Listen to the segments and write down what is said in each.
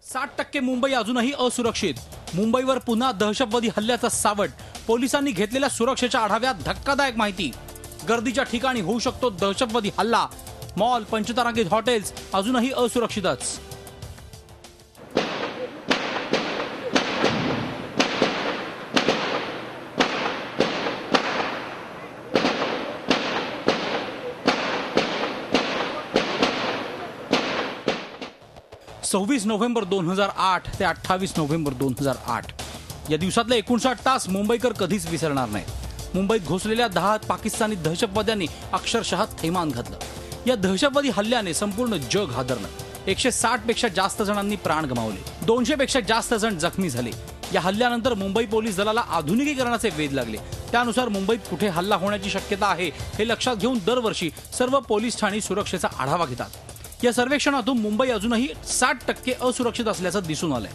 60% मुंबई अजूनही असुरक्षित. मुंबईवर पुन्हा दहशतवादी हल्ल्याचा सावट. पोलिसांनी घेतलेल्या सुरक्षेच्या आढाव्यात धक्कादायक माहिती. गर्दीच्या ठिकाणी होऊ शकतो दहशतवादी हल्ला. मॉल, पंचतारांकित हॉटेल्स अजूनही असुरक्षितच. नोव्हेंबर 2008 ते 28 नोव्हेंबर 2008 या दिवसातले 59 तास मुंबईकर कधीच विसरणार नाही. मुंबईत घुसलेल्या 10 पाकिस्तानी दहशतवाद्यांनी अक्षरशः थैमान घातलं. या दहशतवादी हल्ल्याने संपूर्ण जग हादरलं. 160 पेक्षा जास्त जणांनी प्राण गमावले. 200 पेक्षा जास्त जण जखमी झाले. या हल्ल्यानंतर मुंबई पोलीस दलाला आधुनिकीकरणाचे वेध लागले. त्यानुसार मुंबईत कुठे हल्ला होण्याची शक्यता आहे हे लक्षात घेऊन दरवर्षी सर्व पोलीस ठाणी सुरक्षेचा आढावा घेतात. या सर्वेक्षणातून मुंबई अजूनही 60% असुरक्षित असल्याचं दिसून आलंय.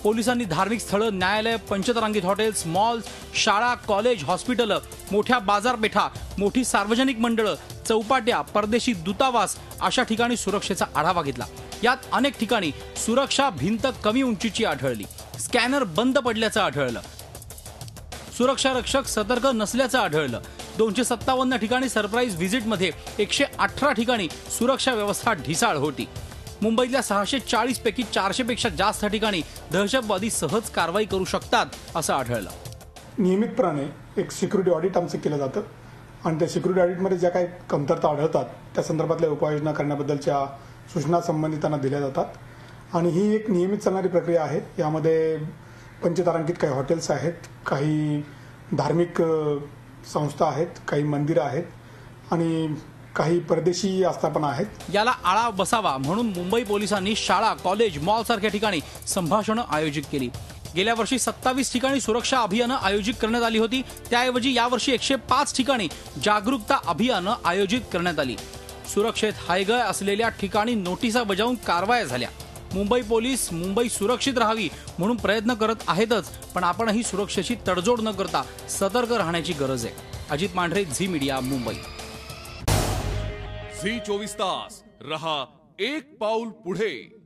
पोलिसांनी धार्मिक स्थळं, न्यायालय, पंचतारांकित हॉटेल्स, मॉल्स, शाळा, कॉलेज, हॉस्पिटल, मोठ्या बाजारपेठा, मोठी सार्वजनिक मंडळं, चौपाट्या, परदेशी दूतावास अशा ठिकाणी सुरक्षेचा आढावा घेतला. यात अनेक ठिकाणी सुरक्षा भिंत कमी उंचीची आढळली. स्कॅनर बंद पडल्याचं आढळलं. सुरक्षा रक्षक सतर्क नसल्याचं आढळलं. 257 ठिकाणी सरप्राईज व्हिजिटमध्ये 118 ठिकाणी सुरक्षा व्यवस्था ढिसाळ होती. मुंबईतल्या 640 पैकी 400 पेक्षा जास्त ठिकाणी दहशतवादी सहज कारवाई करू शकतात असं आढळलं. नियमितपणे एक सिक्युरिटी ऑडिट आमचं केलं जातं आणि त्या सिक्युरिटी ऑडिटमध्ये ज्या काही कमतरता आढळतात त्या संदर्भातल्या उपाययोजना करण्याबद्दलच्या सूचना संबंधितांना दिल्या जातात आणि ही एक नियमित चालणारी प्रक्रिया आहे. यामध्ये पंचतारांकित काही हॉटेल्स आहेत, काही धार्मिक संस्था आहेत, काही मंदिरं आहेत आणि काही परदेशी आस्थापना आहेत. याला आळा बसावा म्हणून मुंबई पोलिसांनी शाळा, कॉलेज, मॉल सारख्या ठिकाणी संभाषणं आयोजित केली. गेल्या वर्षी 27 ठिकाणी सुरक्षा अभियानं आयोजित करण्यात आली होती. त्याऐवजी यावर्षी 105 ठिकाणी जागरूकता अभियानं आयोजित करण्यात आली. सुरक्षेत हायगय असलेल्या ठिकाणी नोटिसा बजावून कारवाया झाल्या. मुंबई पोलीस मुंबई सुरक्षित राहावी म्हणून प्रयत्न करत आहेतच, पण आपणही सुरक्षेची तडजोड न करता सतर्क राहण्याची गरज आहे. Ajit Mandhare, Zee media, Mumbai. Zee 24 तास रहा एक पाऊल पुढे.